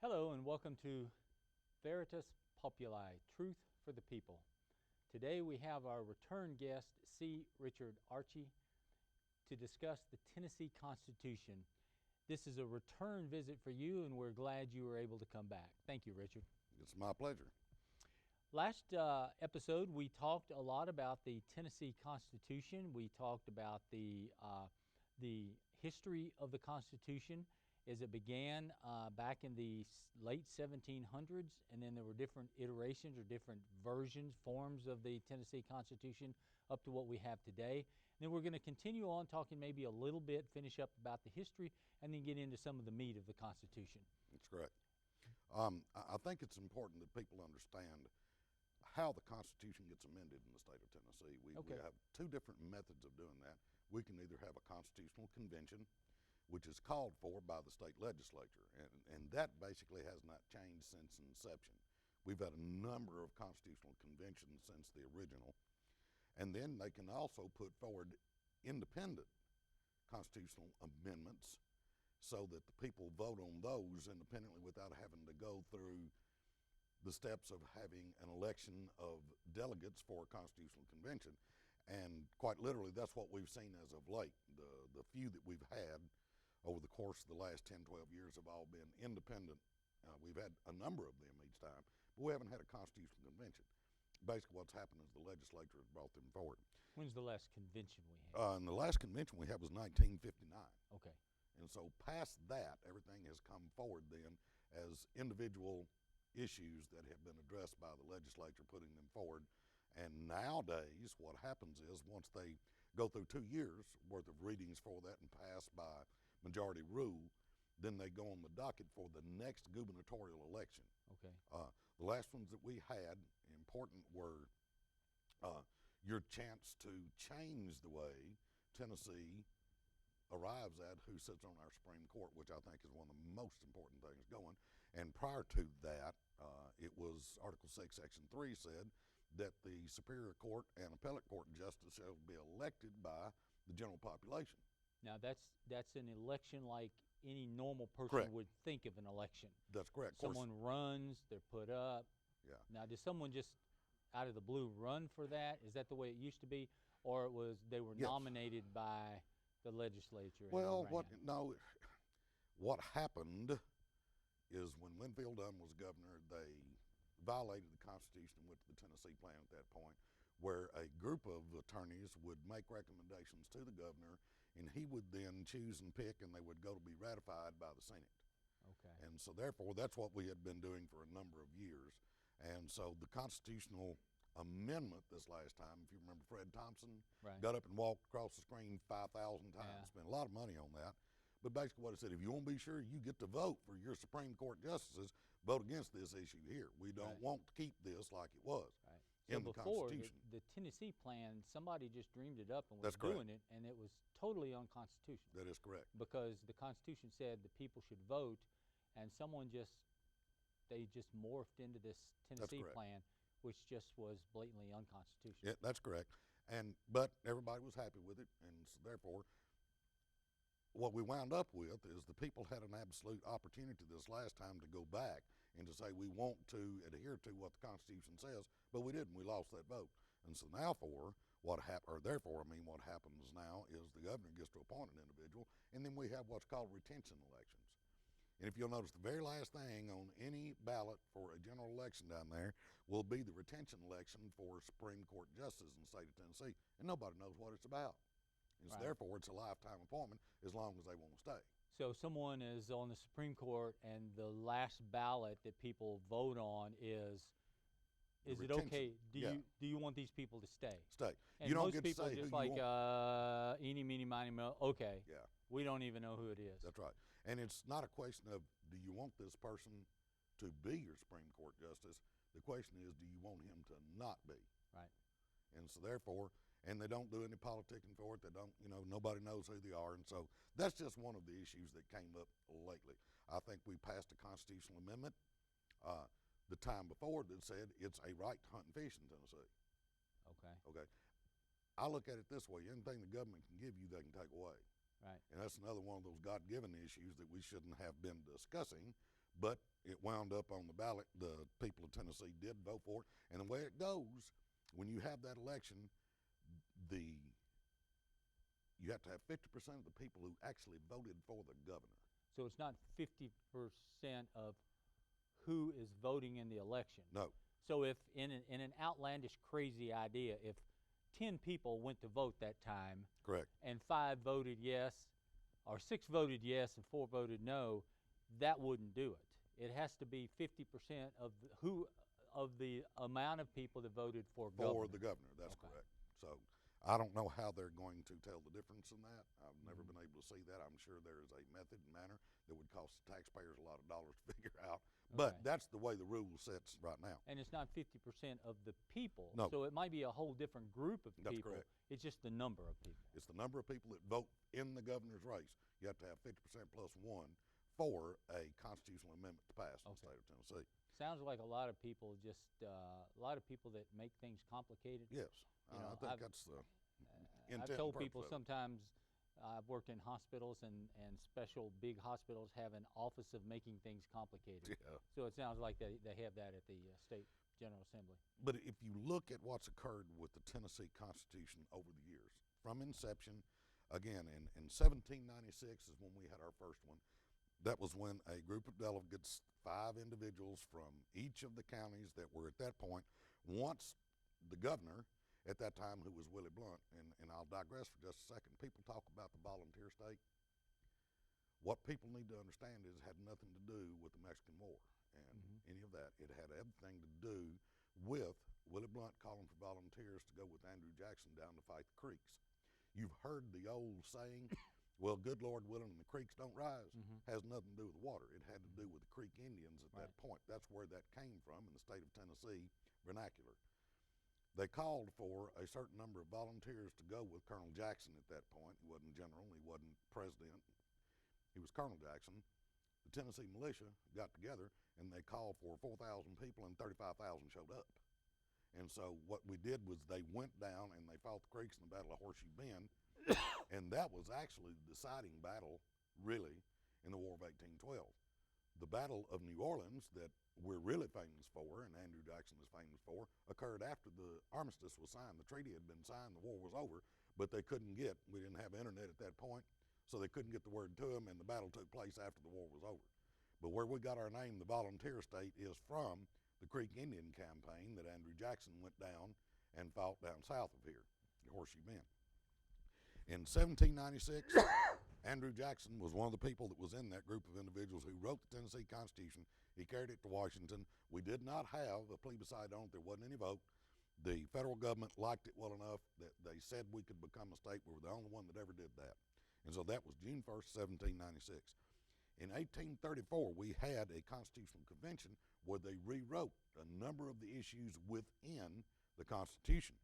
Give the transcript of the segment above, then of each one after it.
Hello and welcome to Veritas Populi, Truth for the People. Today we have our return guest, C. Richard Archie, to discuss the Tennessee Constitution. This is a return visit for you and we're glad you were able to come back. Thank you, Richard. It's my pleasure. Last episode we talked a lot about the Tennessee Constitution. We talked about the history of the Constitution as it began back in the late 1700s, and then there were different iterations or different versions, forms of the Tennessee Constitution up to what we have today. And then we're going to continue on talking maybe a little bit, finish up about the history, and then get into some of the meat of the Constitution. That's correct. I think it's important that people understand how the Constitution gets amended in the state of Tennessee. We have two different methods of doing that. We can either have a constitutional convention, which is called for by the state legislature, and that basically has not changed since inception. We've had a number of constitutional conventions since the original, and then they can also put forward independent constitutional amendments so that the people vote on those independently without having to go through the steps of having an election of delegates for a constitutional convention. And quite literally, that's what we've seen as of late. The few that we've had over the course of the last 10, 12 years have all been independent. We've had a number of them each time, but we haven't had a constitutional convention. Basically what's happened is the legislature has brought them forward. When's the last convention we had? And the last convention we had was 1959. Okay. And so past that, everything has come forward then as individual issues that have been addressed by the legislature, putting them forward. And nowadays, what happens is once they go through 2 years worth of readings for that and pass by majority rule, then they go on the docket for the next gubernatorial election. Okay. The last ones that we had, important, were your chance to change the way Tennessee arrives at who sits on our Supreme Court, which I think is one of the most important things going. And prior to that, it was Article 6, Section 3 said that the Superior Court and Appellate Court justice shall be elected by the general population. Now that's an election like any normal person would think of an election. That's correct. Someone runs, they're put up. Yeah. Now, does someone just out of the blue run for that? Is that the way it used to be, or it was they were nominated by the legislature? Well, what happened is when Winfield Dunn was governor, they violated the Constitution and went to the Tennessee plan at that point, where a group of attorneys would make recommendations to the governor, and he would then choose and pick, and they would go to be ratified by the Senate. Okay. And so therefore, that's what we had been doing for a number of years. And so the constitutional amendment this last time, if you remember, Fred Thompson got up and walked across the screen 5,000 times, spent a lot of money on that. But basically what it said, if you want to be sure you get to vote for your Supreme Court justices, vote against this issue here. We don't want to keep this like it was in the Constitution. The Tennessee plan, somebody just dreamed it up and was doing it, and it was totally unconstitutional. That is correct. Because the Constitution said the people should vote, and someone they just morphed into this Tennessee plan, which just was blatantly unconstitutional. Yeah, that's correct. But everybody was happy with it, and so therefore, what we wound up with is the people had an absolute opportunity this last time to go back and to say we want to adhere to what the Constitution says, but we didn't. We lost that vote. And so therefore what happens now is the governor gets to appoint an individual, and then we have what's called retention elections. And if you'll notice, the very last thing on any ballot for a general election down there will be the retention election for Supreme Court justices in the state of Tennessee, and nobody knows what it's about. And so therefore, it's a lifetime appointment as long as they want to stay. So someone is on the Supreme Court, and the last ballot that people vote on is it okay? Do you want these people to stay? Stay. And you don't most get people to say just who you want. Eeny, meeny, miny, mo. Okay. Yeah. We don't even know who it is. That's right. And it's not a question of do you want this person to be your Supreme Court justice. The question is, do you want him to not be? Right. And so therefore, and they don't do any politicking for it. They don't, nobody knows who they are. And so that's just one of the issues that came up lately. I think we passed a constitutional amendment the time before that said it's a right to hunt and fish in Tennessee. Okay. I look at it this way. Anything the government can give you, they can take away. Right. And that's another one of those God-given issues that we shouldn't have been discussing. but it wound up on the ballot. The people of Tennessee did vote for it. And the way it goes, when you have that election, you have to have 50% of the people who actually voted for the governor. So it's not 50% of who is voting in the election. No. So if in an outlandish, crazy idea, if 10 people went to vote that time, correct, and 5 voted yes, or 6 voted yes and 4 voted no, that wouldn't do it. It has to be 50% of the amount of people that voted for governor. For the governor, that's correct. So I don't know how they're going to tell the difference in that. I've never been able to see that. I'm sure there is a method and manner that would cost the taxpayers a lot of dollars to figure out. But that's the way the rule sets right now. And it's not 50% of the people. No. So it might be a whole different group of That's people. correct. It's just the number of people. It's the number of people that vote in the governor's race. You have to have 50% plus 1 for a constitutional amendment to pass in the state of Tennessee. Sounds like a lot of people that make things complicated. Yes, I think that's the intent. I've told people sometimes I've worked in hospitals, and special big hospitals have an office of making things complicated. Yeah. So it sounds like they have that at the State General Assembly. But if you look at what's occurred with the Tennessee Constitution over the years, from inception, again, in 1796 is when we had our first one. That was when a group of delegates, 5 individuals from each of the counties that were at that point, once the governor at that time, who was Willie Blunt, and I'll digress for just a second. People talk about the volunteer state. What people need to understand is it had nothing to do with the Mexican War and any of that. It had everything to do with Willie Blunt calling for volunteers to go with Andrew Jackson down to fight the Creeks. You've heard the old saying, well, good Lord willing, the creeks don't rise. Has nothing to do with water. It had to do with the Creek Indians at that point. That's where that came from in the state of Tennessee vernacular. They called for a certain number of volunteers to go with Colonel Jackson at that point. He wasn't general, he wasn't president. He was Colonel Jackson. The Tennessee militia got together and they called for 4,000 people, and 35,000 showed up. And so what we did was they went down and they fought the Creeks in the Battle of Horseshoe Bend. And that was actually the deciding battle, really, in the War of 1812. The Battle of New Orleans, that we're really famous for, and Andrew Jackson is famous for, occurred after the armistice was signed. The treaty had been signed, the war was over, but we didn't have internet at that point, so they couldn't get the word to them, and the battle took place after the war was over. But where we got our name, the volunteer state, is from the Creek Indian campaign that Andrew Jackson went down and fought down south of here, the Horseshoe Bend. In 1796, Andrew Jackson was one of the people that was in that group of individuals who wrote the Tennessee Constitution. He carried it to Washington. We did not have a plebiscite on it. There wasn't any vote. The federal government liked it well enough that they said we could become a state. We were the only one that ever did that. And so that was June 1st, 1796. In 1834, we had a constitutional convention where they rewrote a number of the issues within the Constitution.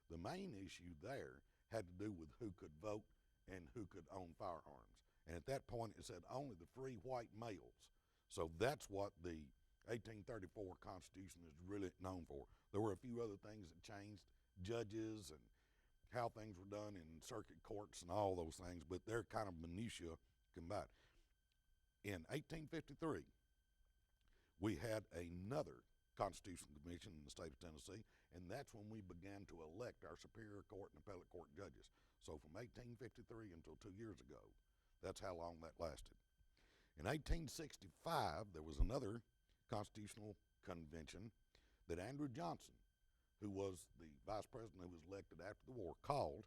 The main issue there had to do with who could vote and who could own firearms. And at that point, it said only the free white males. So that's what the 1834 Constitution is really known for. There were a few other things that changed, judges and how things were done in circuit courts and all those things, but they're kind of minutiae combined. In 1853, we had another Constitutional Convention in the state of Tennessee, and that's when we began to elect our Superior Court and Appellate Court judges. So from 1853 until 2 years ago, that's how long that lasted. In 1865, there was another Constitutional Convention that Andrew Johnson, who was the vice president who was elected after the war, called.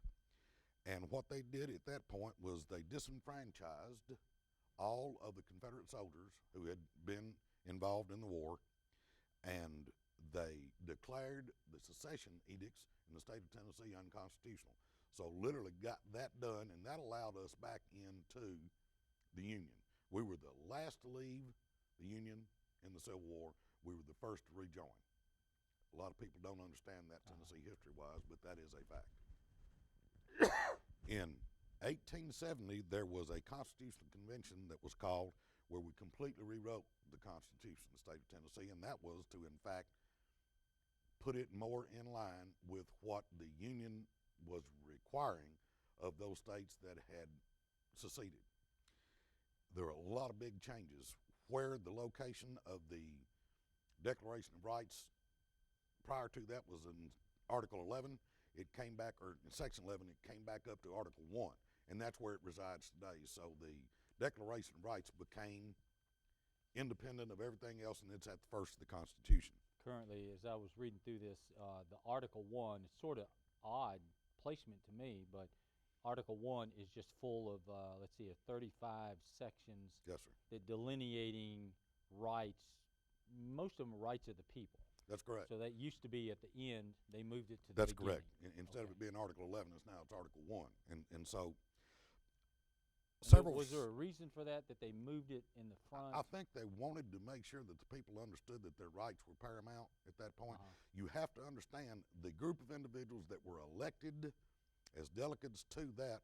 And what they did at that point was they disenfranchised all of the Confederate soldiers who had been involved in the war, and they declared the secession edicts in the state of Tennessee unconstitutional. So literally got that done, and that allowed us back into the Union. We were the last to leave the Union in the Civil War. We were the first to rejoin. A lot of people don't understand that Tennessee history-wise, but that is a fact. In 1870, there was a constitutional convention that was called where we completely rewrote the Constitution of the state of Tennessee, and that was to, in fact, put it more in line with what the Union was requiring of those states that had seceded. There were a lot of big changes where the location of the Declaration of Rights prior to that was in Article 11. It came back, or in Section 11, it came back up to Article 1, and that's where it resides today. So the Declaration of Rights became independent of everything else, and it's at the first of the Constitution. Currently, as I was reading through this, the Article 1, it's sort of odd placement to me, but Article 1 is just full of, let's see, 35 sections. Yes, sir. That delineating rights, most of them are rights of the people. That's correct. So that used to be at the end. They moved it to the beginning. That's correct. Instead of it being Article 11, it's Article 1. And so Was there a reason for that they moved it in the front? I think they wanted to make sure that the people understood that their rights were paramount at that point. You have to understand the group of individuals that were elected as delegates to that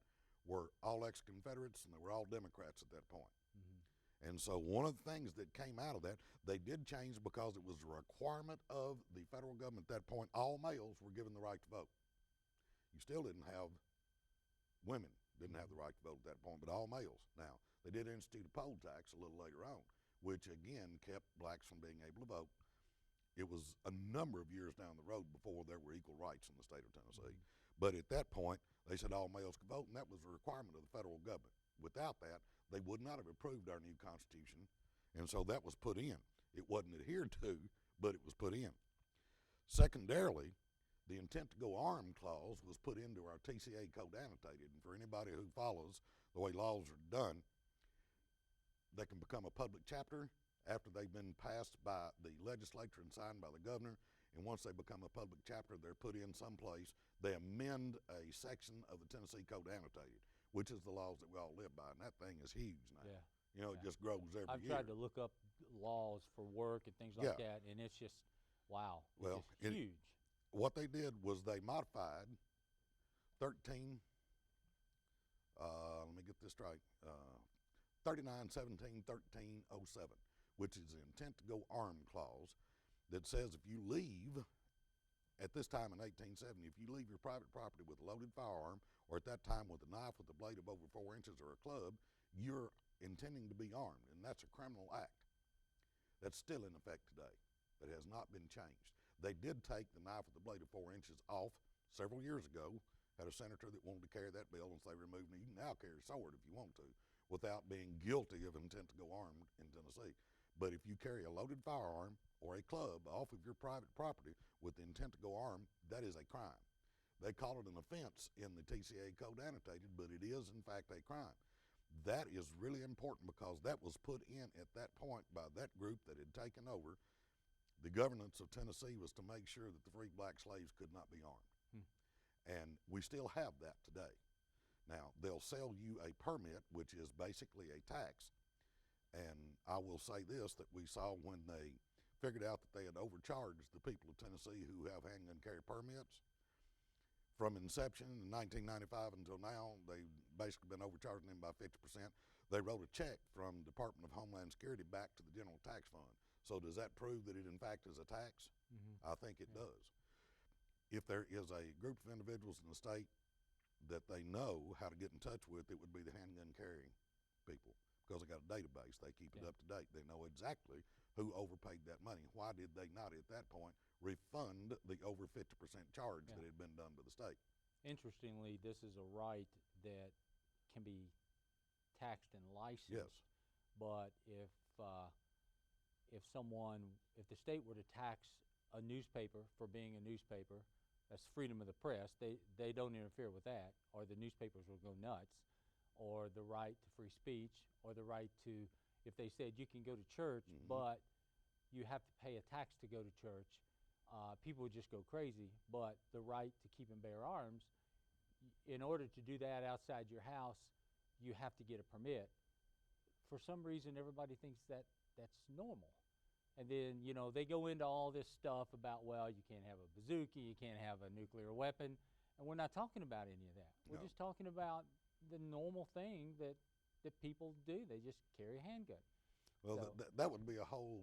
were all ex-Confederates, and they were all Democrats at that point. And so one of the things that came out of that, they did change because it was a requirement of the federal government at that point. All males were given the right to vote. You still didn't have women didn't have the right to vote at that point, but all males. Now, they did institute a poll tax a little later on, which again kept blacks from being able to vote. It was a number of years down the road before there were equal rights in the state of Tennessee. But at that point, they said all males could vote, and that was a requirement of the federal government. Without that, they would not have approved our new Constitution, and so that was put in. It wasn't adhered to, but it was put in. Secondarily, the intent to go armed clause was put into our TCA code annotated, and for anybody who follows the way laws are done, they can become a public chapter after they've been passed by the legislature and signed by the governor, and once they become a public chapter, they're put in someplace. They amend a section of the Tennessee Code Annotated, which is the laws that we all live by, and that thing is huge now. Yeah. You know, it just grows every year. I've tried to look up laws for work and things like that, and it's just, wow, it's just huge. What they did was they modified 3917 1307, which is the intent to go armed clause that says if you leave at this time in 1870, if you leave your private property with a loaded firearm, or at that time with a knife with a blade of over 4 inches or a club, you're intending to be armed, and that's a criminal act. That's still in effect today. That has not been changed. They did take the knife with the blade of 4 inches off several years ago. Had a senator that wanted to carry that bill, and so they removed it. You can now carry a sword if you want to, without being guilty of intent to go armed in Tennessee. But if you carry a loaded firearm or a club off of your private property with the intent to go armed, that is a crime. They call it an offense in the TCA Code Annotated, but it is in fact a crime. That is really important because that was put in at that point by that group that had taken over the governance of Tennessee, was to make sure that the free black slaves could not be armed. And we still have that today. Now, they'll sell you a permit, which is basically a tax. And I will say this, that we saw when they figured out that they had overcharged the people of Tennessee who have handgun carry permits. From inception in 1995 until now, they've basically been overcharging them by 50%. They wrote a check from Department of Homeland Security back to the General Tax Fund. So does that prove that it in fact is a tax? I think it does. If there is a group of individuals in the state that they know how to get in touch with, it would be the handgun carrying people, because they got a database. They keep it up to date. They know exactly who overpaid that money. Why did they not at that point refund the over 50% charge that had been done to the state? Interestingly, this is a right that can be taxed and licensed. Yes. But if the state were to tax a newspaper for being a newspaper, that's freedom of the press. They don't interfere with that, or the newspapers will go nuts, or the right to free speech, or the right to, if they said you can go to church, but you have to pay a tax to go to church, people would just go crazy. But the right to keep and bear arms, in order to do that outside your house, you have to get a permit. For some reason, everybody thinks that that's normal. And then, you know, they go into all this stuff about, well, you can't have a bazooka, you can't have a nuclear weapon, and we're not talking about any of that. We're just talking about the normal thing that people do. They just carry a handgun. Well, so, that would be a whole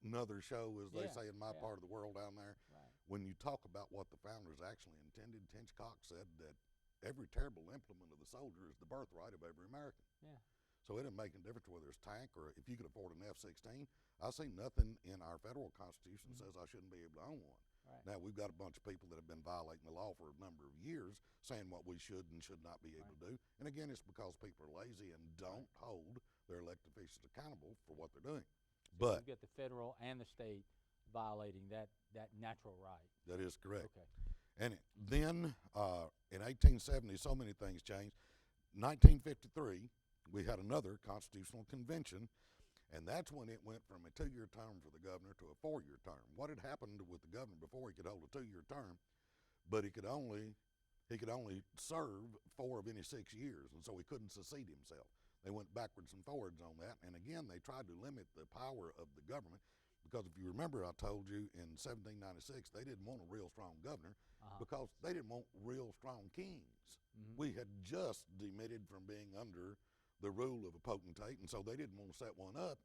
another show, as they say in my part of the world down there. Right. When you talk about what the founders actually intended, Tinchcock said that every terrible implement of the soldier is the birthright of every American. Yeah. So it didn't make a difference whether it's tank or if you could afford an F-16. I see nothing in our federal Constitution says I shouldn't be able to own one. Right. Now, we've got a bunch of people that have been violating the law for a number of years, saying what we should and should not be able to do. And again, it's because people are lazy and don't hold their elected officials accountable for what they're doing. So but you've got the federal and the state violating that natural right. That is correct. Okay. And then in 1870, so many things changed. 1953, we had another constitutional convention, and that's when it went from a 2-year term for the governor to a 4-year term. What had happened with the governor before? He could hold a 2-year term, but he could only serve 4 of any 6 years, and so he couldn't succeed himself. They went backwards and forwards on that, and again, they tried to limit the power of the government, because if you remember, I told you in 1796, they didn't want a real strong governor because they didn't want real strong kings. We had just demitted from being under the rule of a potentate, and so they didn't want to set one up.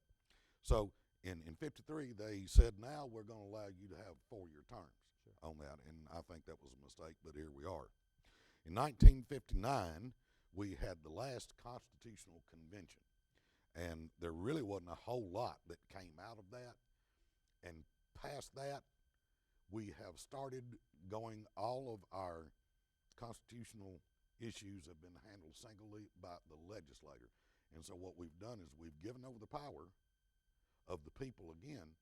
So in 53, they said, now we're going to allow you to have 4-year terms on that, and I think that was a mistake, but here we are. In 1959, we had the last constitutional convention, and there really wasn't a whole lot that came out of that. And past that, we have started going, all of our constitutional issues have been handled singly by the legislator. And so what we've done is we've given over the power of the people again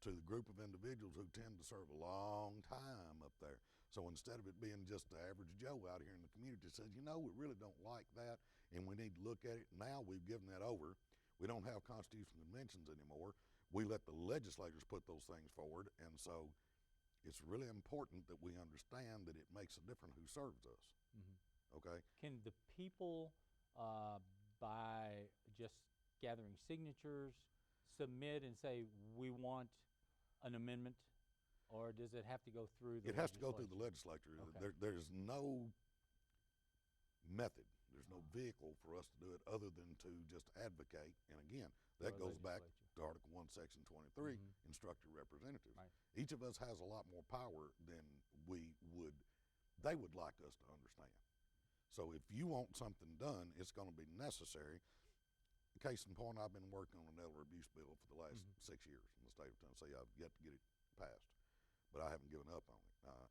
to the group of individuals who tend to serve a long time up there. So instead of it being just the average Joe out here in the community says, you know, we really don't like that and we need to look at it, now we've given that over. We don't have constitutional conventions anymore. We let the legislators put those things forward, and so it's really important that we understand that it makes a difference who serves us. Okay? Can the people, by just gathering signatures, submit and say, we want an amendment, or does it have to go through the It has to go through the legislature. Okay. There's no method. There's no vehicle for us to do it other than to just advocate. And again, that goes back to Article 1, Section 23, instruct your representatives. Right. Each of us has a lot more power than they would like us to understand. So if you want something done, it's going to be necessary. Case in point, I've been working on an elder abuse bill for the last 6 years in the state of Tennessee. I've yet to get it passed, but I haven't given up on it.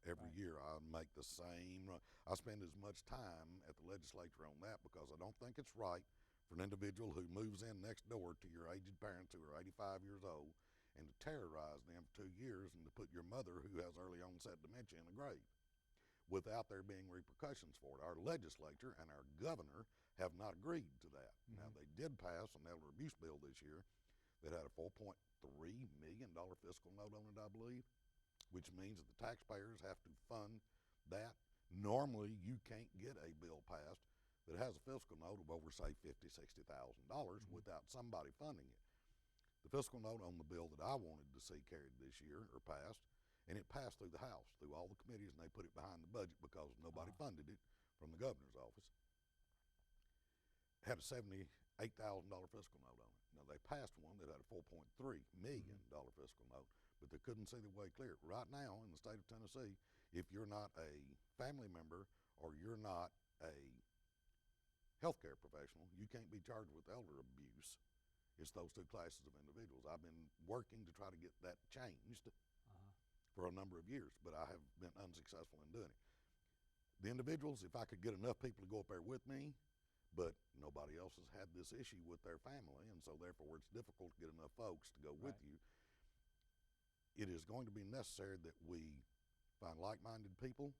Every year I make the same run. I spend as much time at the legislature on that because I don't think it's right for an individual who moves in next door to your aged parents who are 85 years old and to terrorize them for 2 years and to put your mother who has early onset dementia in a grave without there being repercussions for it. Our legislature and our governor have not agreed to that. Now, they did pass an elder abuse bill this year that had a $4.3 million fiscal note on it, I believe, which means that the taxpayers have to fund that. Normally, you can't get a bill passed that has a fiscal note of over, say, $50,000, $60,000 without somebody funding it. The fiscal note on the bill that I wanted to see carried this year or passed, and it passed through the House, through all the committees, and they put it behind the budget because nobody funded it from the governor's office. It had a $78,000 fiscal note on it. Now, they passed one that had a $4.3 million fiscal note, but they couldn't see the way clear. Right now in the state of Tennessee, if you're not a family member or you're not a healthcare professional, you can't be charged with elder abuse. It's those two classes of individuals. I've been working to try to get that changed for a number of years, but I have been unsuccessful in doing it. The individuals, if I could get enough people to go up there with me, but nobody else has had this issue with their family, and so therefore it's difficult to get enough folks to go with you. It is going to be necessary that we find like-minded people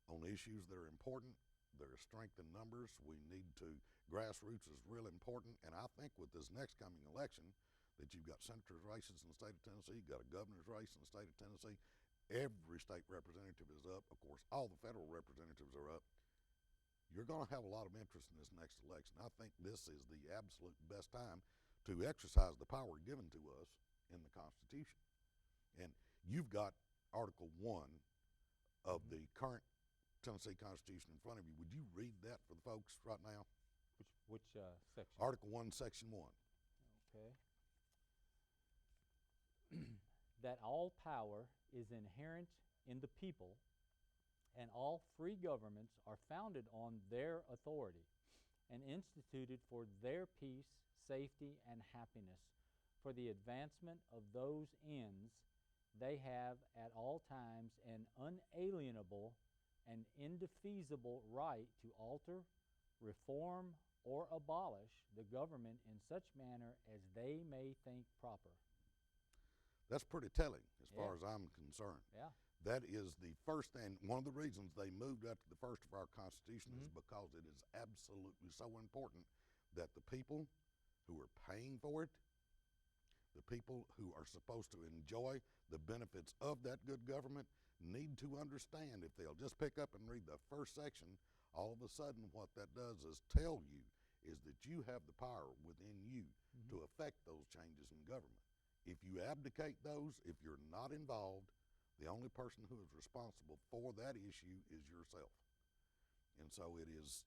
on issues that are important. There is strength in numbers. We need to, grassroots is real important, and I think with this next coming election, that you've got senators' races in the state of Tennessee, you've got a governor's race in the state of Tennessee, every state representative is up. Of course, all the federal representatives are up. You're going to have a lot of interest in this next election. I think this is the absolute best time to exercise the power given to us in the Constitution. And you've got Article 1 of the current Tennessee Constitution in front of you. Would you read that for the folks right now? Which section? Article 1, Section 1. Okay. That all power is inherent in the people, and all free governments are founded on their authority, and instituted for their peace, safety, and happiness, for the advancement of those ends. They have at all times an unalienable and indefeasible right to alter, reform, or abolish the government in such manner as they may think proper. That's pretty telling as far as I'm concerned. Yeah. That is the first, and one of the reasons they moved up to the first of our Constitution is because it is absolutely so important that the people who are paying for it, the people who are supposed to enjoy the benefits of that good government, need to understand. If they'll just pick up and read the first section, all of a sudden what that does is tell you is that you have the power within you to affect those changes in government. If you abdicate those, if you're not involved, the only person who is responsible for that issue is yourself. And so it is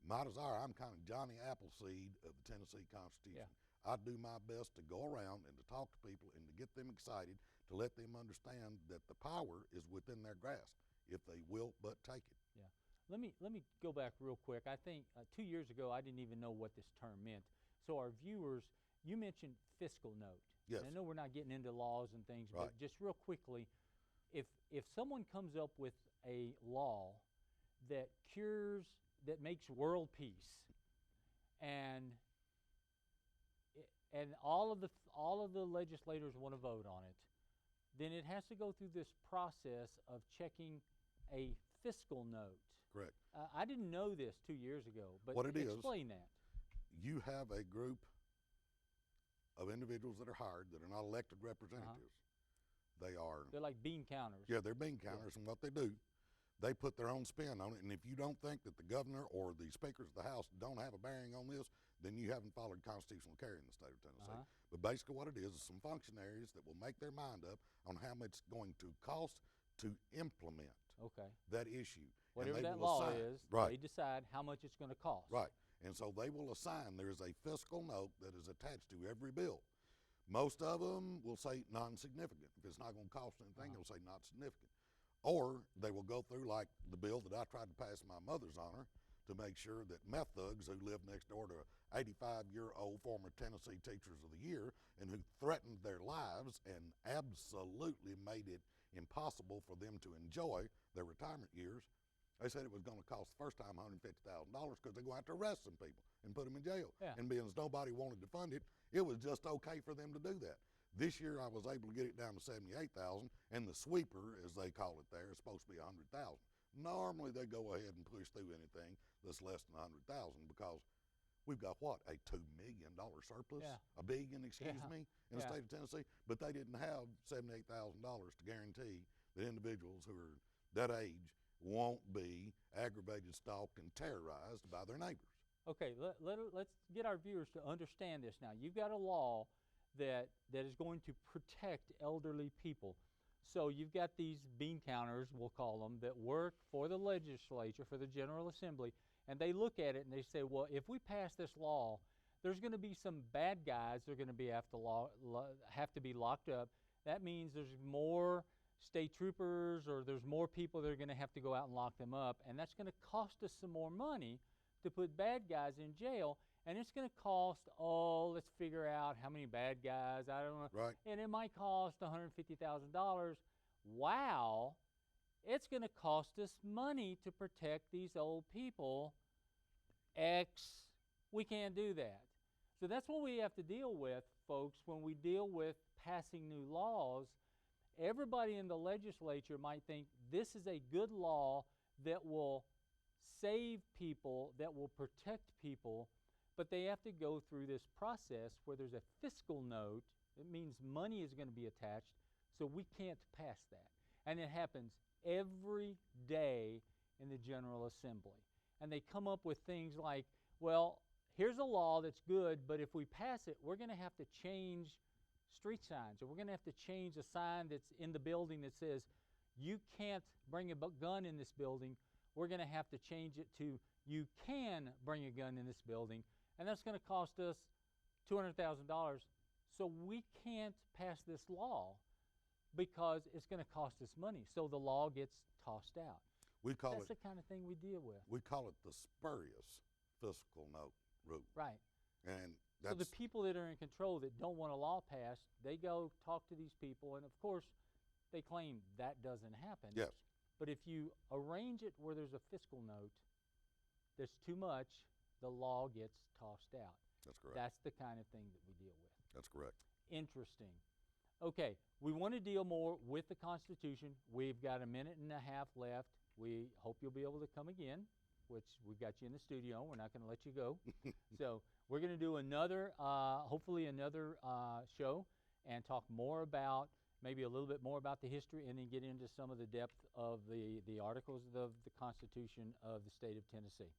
my desire. I'm kind of Johnny Appleseed of the Tennessee Constitution. I do my best to go around and to talk to people and to get them excited, to let them understand that the power is within their grasp if they will but take it. Yeah. Let me go back real quick. I think 2 years ago I didn't even know what this term meant. So our viewers, you mentioned fiscal note. Yes. And I know we're not getting into laws and things, Right. but just real quickly, if someone comes up with a law that makes world peace, and all of the legislators want to vote on it, then it has to go through this process of checking a fiscal note. Correct. I didn't know this 2 years ago, but What it is, explain that. You have a group of individuals that are hired that are not elected representatives. They're like bean counters. Yeah, they're bean counters, and what they do, they put their own spin on it. And if you don't think that the governor or the speakers of the House don't have a bearing on this, then you haven't followed constitutional carry in the state of Tennessee. But basically what it is some functionaries that will make their mind up on how much it's going to cost to implement that issue. Whatever and that law is, right. They decide how much it's going to cost. Right. And so they will assign, there is a fiscal note that is attached to every bill. Most of them will say non-significant. If it's not going to cost anything, they'll say not significant. Or they will go through like the bill that I tried to pass in my mother's honor to make sure that meth thugs who live next door to 85-year-old former Tennessee Teachers of the Year and who threatened their lives and absolutely made it impossible for them to enjoy their retirement years, they said it was going to cost the first time $150,000 because they're going to have to arrest some people and put them in jail. Yeah. And being as nobody wanted to fund it, it was just okay for them to do that. This year I was able to get it down to $78,000, and the sweeper, as they call it there, is supposed to be $100,000. Normally they go ahead and push through anything that's less than $100,000 because we've got what, a $2 million surplus, a billion, excuse me, in the state of Tennessee. But they didn't have $78,000 to guarantee that individuals who are that age won't be aggravated, stalked, and terrorized by their neighbors. Okay, let's get our viewers to understand this now. You've got a law that is going to protect elderly people. So you've got these bean counters, we'll call them, that work for the legislature, for the General Assembly, and they look at it and they say, well, if we pass this law, there's going to be some bad guys that are going to be have to be locked up. That means there's more state troopers, or there's more people that are going to have to go out and lock them up, and that's going to cost us some more money to put bad guys in jail, and it's going to cost, let's figure out how many bad guys, I don't know. Right. And it might cost $150,000. Wow, it's going to cost us money to protect these old people. We can't do that. So that's what we have to deal with, folks, when we deal with passing new laws. Everybody in the legislature might think this is a good law that will save people, that will protect people, but they have to go through this process where there's a fiscal note. It means money is going to be attached, so we can't pass that. And it happens every day in the General Assembly. And they come up with things like, well, here's a law that's good, but if we pass it, we're going to have to change street signs, or we're going to have to change a sign that's in the building that says, you can't bring a gun in this building. We're going to have to change it to, you can bring a gun in this building, and that's going to cost us $200,000. So we can't pass this law because it's going to cost us money. So the law gets tossed out. That's the kind of thing we deal with. We call it the spurious fiscal note rule. Right. And So that's, the people that are in control that don't want a law passed, they go talk to these people, and of course, they claim that doesn't happen. yes, But if you arrange it where there's a fiscal note that's too much, the law gets tossed out. that's correct. That's the kind of thing that we deal with. That's correct. Interesting. Okay, we want to deal more with the Constitution. We've got a minute and a half left. We hope you'll be able to come again, which we've got you in the studio. We're not going to let you go. So we're going to do another, hopefully another show and talk more about, maybe a little bit more about the history, and then get into some of the depth of the articles of the Constitution of the state of Tennessee.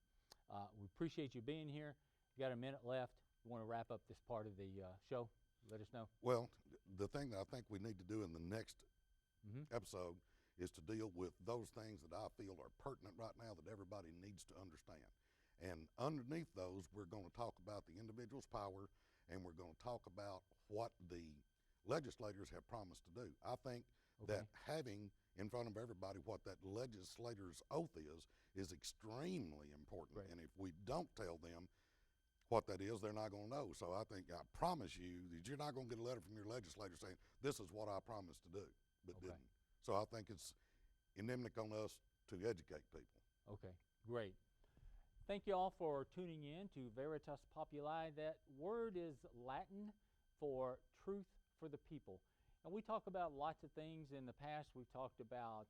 We appreciate you being here. We got a minute left. We want to wrap up this part of the show. Let us know. Well, the thing that I think we need to do in the next episode is to deal with those things that I feel are pertinent right now that everybody needs to understand. And underneath those, we're going to talk about the individual's power, and we're going to talk about what the legislators have promised to do. I think that having in front of everybody what that legislator's oath is extremely important. Right. And if we don't tell them what that is, they're not going to know. So I think, I promise you that you're not going to get a letter from your legislator saying, this is what I promised to do, but didn't. So I think it's inimical on us to educate people. Okay, great. Thank you all for tuning in to Veritas Populi. That word is Latin for truth for the people. And we talk about lots of things in the past. We've talked about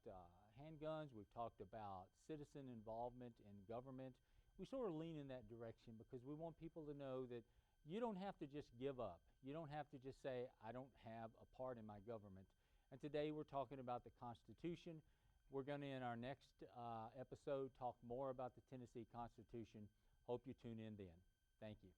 handguns. We've talked about citizen involvement in government. We sort of lean in that direction because we want people to know that you don't have to just give up. You don't have to just say, I don't have a part in my government. And today we're talking about the Constitution. We're going to, in our next episode, talk more about the Tennessee Constitution. Hope you tune in then. Thank you.